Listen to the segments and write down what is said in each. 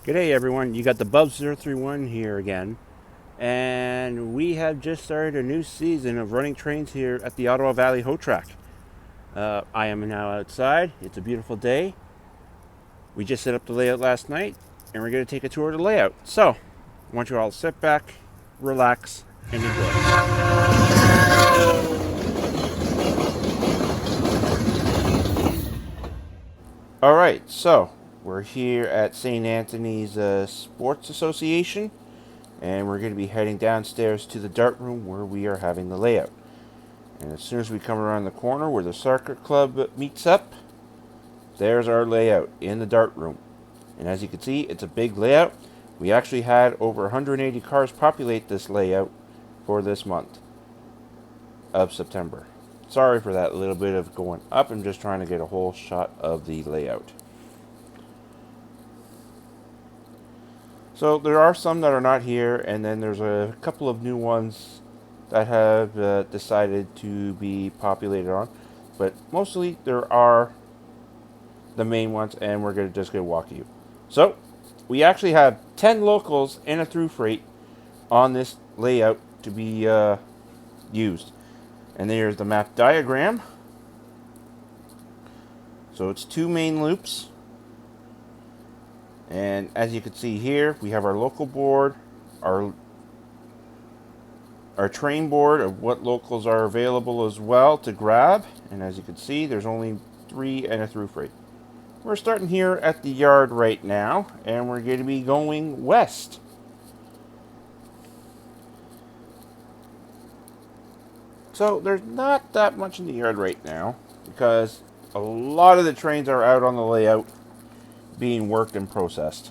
G'day everyone, you got the Bub031 here again, and we have just started a new season of running trains here at the Ottawa Valley HOTrak. I am now outside, it's a beautiful day. We just set up the layout last night, and we're going to take a tour of the layout. So, I want you all to sit back, relax, and enjoy. Alright, so we're here at St. Anthony's Sports Association, and we're going to be heading downstairs to the dart room where we are having the layout. And as soon as we come around the corner where the soccer club meets up, there's our layout in the dart room. And as you can see, it's a big layout. We actually had over 180 cars populate this layout for this month of September. Sorry for that little bit of going up. I'm just trying to get a whole shot of the layout. So there are some that are not here, and then there's a couple of new ones that have decided to be populated on. But mostly there are the main ones, and we're just going to walk you. So we actually have 10 locals and a through freight on this layout to be used. And there's the map diagram. So it's two main loops. And as you can see here, we have our local board, our train board of what locals are available as well to grab. And as you can see, there's only 3 and a through freight. We're starting here at the yard right now, and we're going to be going west. So there's not that much in the yard right now, because a lot of the trains are out on the layout being worked and processed.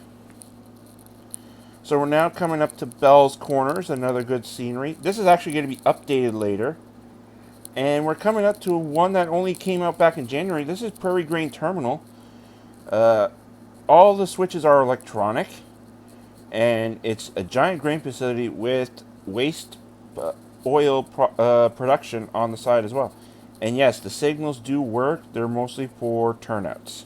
So we're now coming up to Bell's Corners, another good scenery. This is actually going to be updated later. And we're coming up to one that only came out back in January. This is Prairie Grain Terminal. All the switches are electronic. And it's a giant grain facility with waste oil production on the side as well. And yes, the signals do work. They're mostly for turnouts.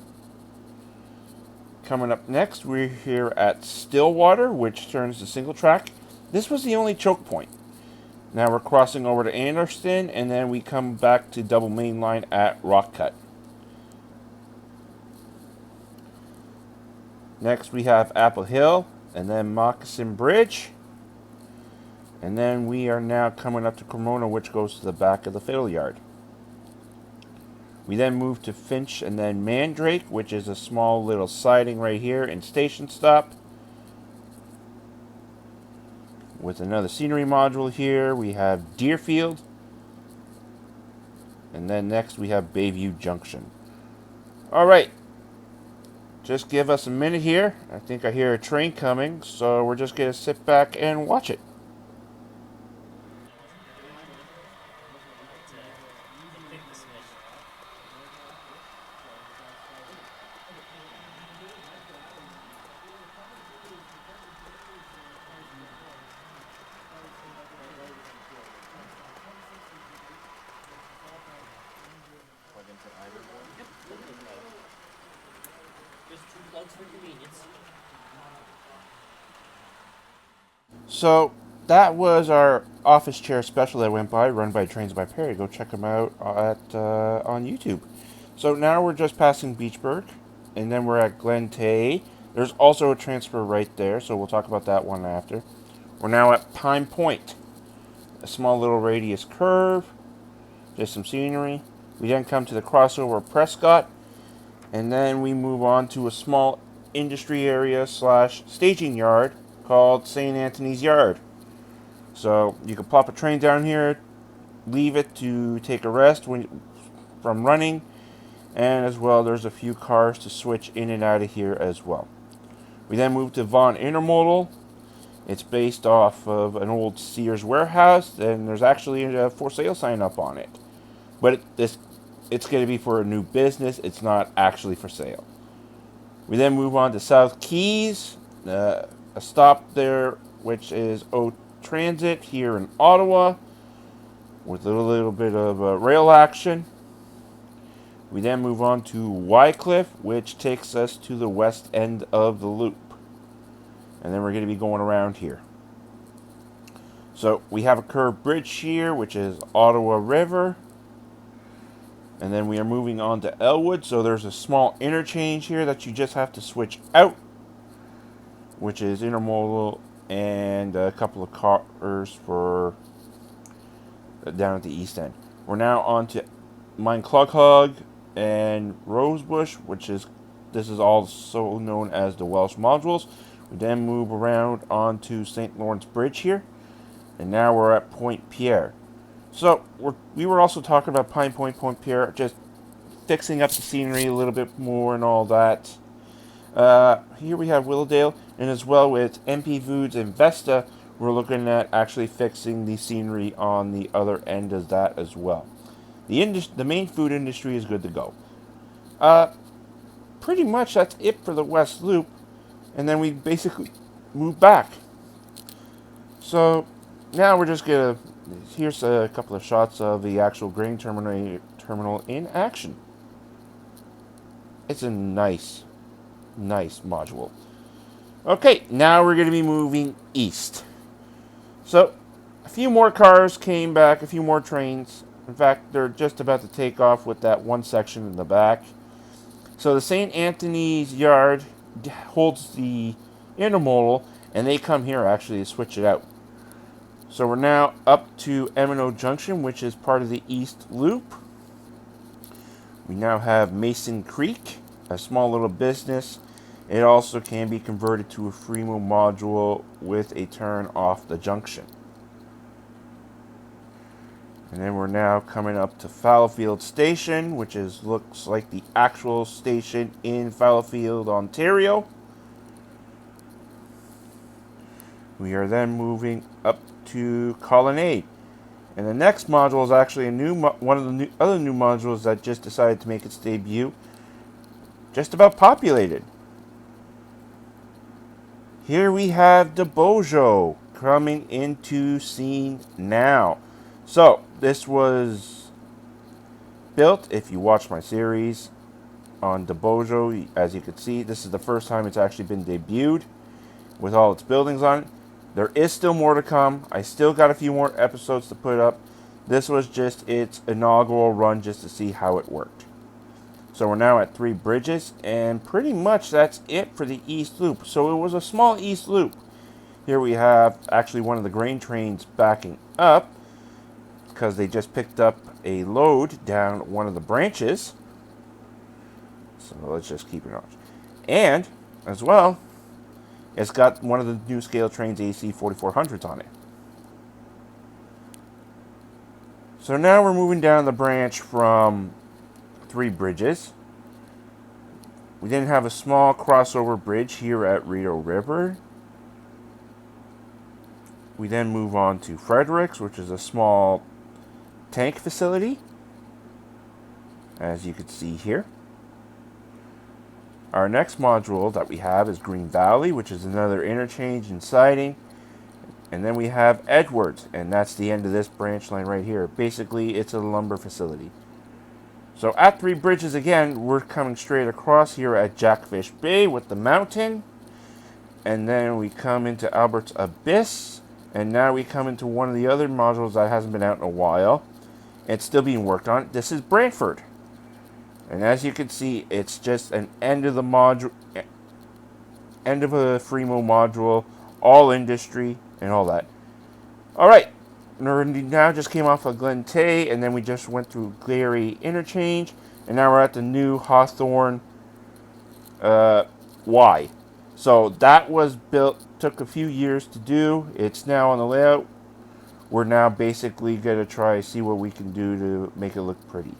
Coming up next, we're here at Stillwater, which turns to single track. This was the only choke point. Now we're crossing over to Anderston, and then we come back to double main line at Rock Cut. Next we have Apple Hill, and then Moccasin Bridge. And then we are now coming up to Cremona, which goes to the back of the fiddle yard. We then move to Finch and then Mandrake, which is a small little siding right here and station stop. With another scenery module here, we have Deerfield. And then next we have Bayview Junction. Alright, just give us a minute here. I think I hear a train coming, so we're just going to sit back and watch it. So that was our office chair special that went by, run by Trains by Perry. Go check them out on YouTube. So now we're just passing Beachburg, and then we're at Glen Tay. There's also a transfer right there, so we'll talk about that one after. We're now at Pine Point, a small little radius curve, just some scenery. We then come to the crossover of Prescott, and then we move on to a small industry area / staging yard called St. Anthony's Yard. So you can plop a train down here, leave it to take a rest from running, and as well there's a few cars to switch in and out of here as well. We then move to Vaughan Intermodal. It's based off of an old Sears warehouse, and there's actually a for sale sign up on it. But it's going to be for a new business. It's not actually for sale. We then move on to South Keys, a stop there, which is O Transit here in Ottawa, with a little bit of rail action. We then move on to Wycliffe, which takes us to the west end of the loop. And then we're going to be going around here. So we have a curved bridge here, which is Ottawa River. And then we are moving on to Elwood. So there's a small interchange here that you just have to switch out, which is intermodal and a couple of cars for down at the east end. We're now on to Mine Cloghog and Rosebush, this is also known as the Welsh modules. We then move around onto St. Lawrence Bridge here, and now we're at Point Pierre. So we were also talking about Pine Point, Point Pierre, just fixing up the scenery a little bit more and all that. Here we have Willowdale, and as well with MP Foods and Vesta, we're looking at actually fixing the scenery on the other end of that as well. The main food industry is good to go. Pretty much that's it for the West Loop, and then we basically move back. So now we're just gonna, here's a couple of shots of the actual grain terminal in action. It's a nice module. Okay, now we're gonna be moving east. So a few more cars came back, a few more trains. In fact, they're just about to take off with that one section in the back. So the St. Anthony's Yard holds the intermodal, and they come here actually to switch it out. So we're now up to M&O Junction, which is part of the East Loop. We now have Mason Creek, a small little business. It also can be converted to a Fremo module with a turn off the junction. And then we're now coming up to Fallowfield Station, which looks like the actual station in Fallowfield, Ontario. We are then moving up to Colonnade. And the next module is actually one of the other new modules that just decided to make its debut. Just about populated. Here we have the Bojo coming into scene now. So, this was built, if you watch my series on the Bojo, as you can see, this is the first time it's actually been debuted with all its buildings on it. There is still more to come. I still got a few more episodes to put up. This was just its inaugural run just to see how it worked. So we're now at 3 bridges, and pretty much that's it for the East Loop. So it was a small East Loop. Here we have actually one of the grain trains backing up, because they just picked up a load down one of the branches. So let's just keep it on. And, as well, it's got one of the new scale trains AC 4400s on it. So now we're moving down the branch from 3 bridges. We then have a small crossover bridge here at Rideau River. We then move on to Fredericks, which is a small tank facility, as you can see here. Our next module that we have is Green Valley, which is another interchange and siding. And then we have Edwards, and that's the end of this branch line right here. Basically, it's a lumber facility. So at 3 bridges again, we're coming straight across here at Jackfish Bay with the mountain. And then we come into Albert's Abyss. And now we come into one of the other modules that hasn't been out in a while. It's still being worked on. This is Brantford. And as you can see, it's just an end of the module, end of a Fremo module, all industry, and all that. Alright, now just came off of Glen Tay, and then we just went through Gary Interchange, and now we're at the new Hawthorne Y. So that was built, took a few years to do. It's now on the layout. We're now basically going to try to see what we can do to make it look pretty.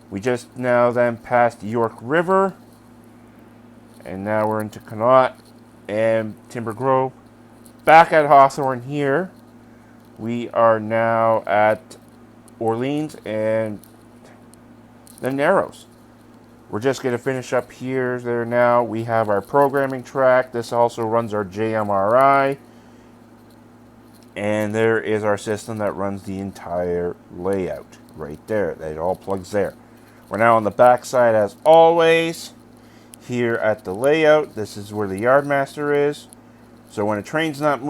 We just now then passed York River, and now we're into Connaught and Timber Grove. Back at Hawthorne here, we are now at Orleans and the Narrows. We're just going to finish up here. There now we have our programming track. This also runs our JMRI. And there is our system that runs the entire layout right there. It all plugs there. We're now on the back side as always. Here at the layout, this is where the Yardmaster is. So when a train's not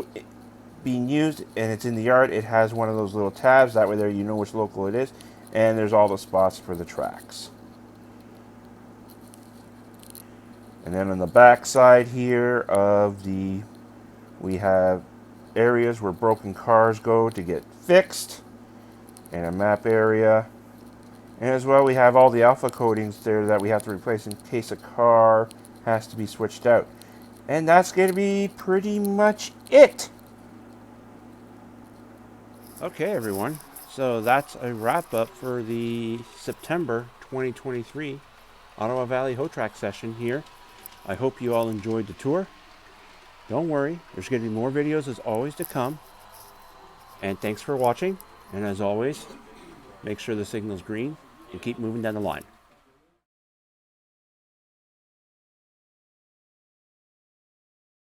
being used and it's in the yard, it has one of those little tabs. That way there you know which local it is. And there's all the spots for the tracks. And then on the back side here of the, we have areas where broken cars go to get fixed, and a map area. And as well, we have all the alpha coatings there that we have to replace in case a car has to be switched out. And that's going to be pretty much it. Okay, everyone. So that's a wrap up for the September 2023 Ottawa Valley HOTrak session here. I hope you all enjoyed the tour. Don't worry, there's going to be more videos as always to come. And thanks for watching. And as always, make sure the signal's green and keep moving down the line.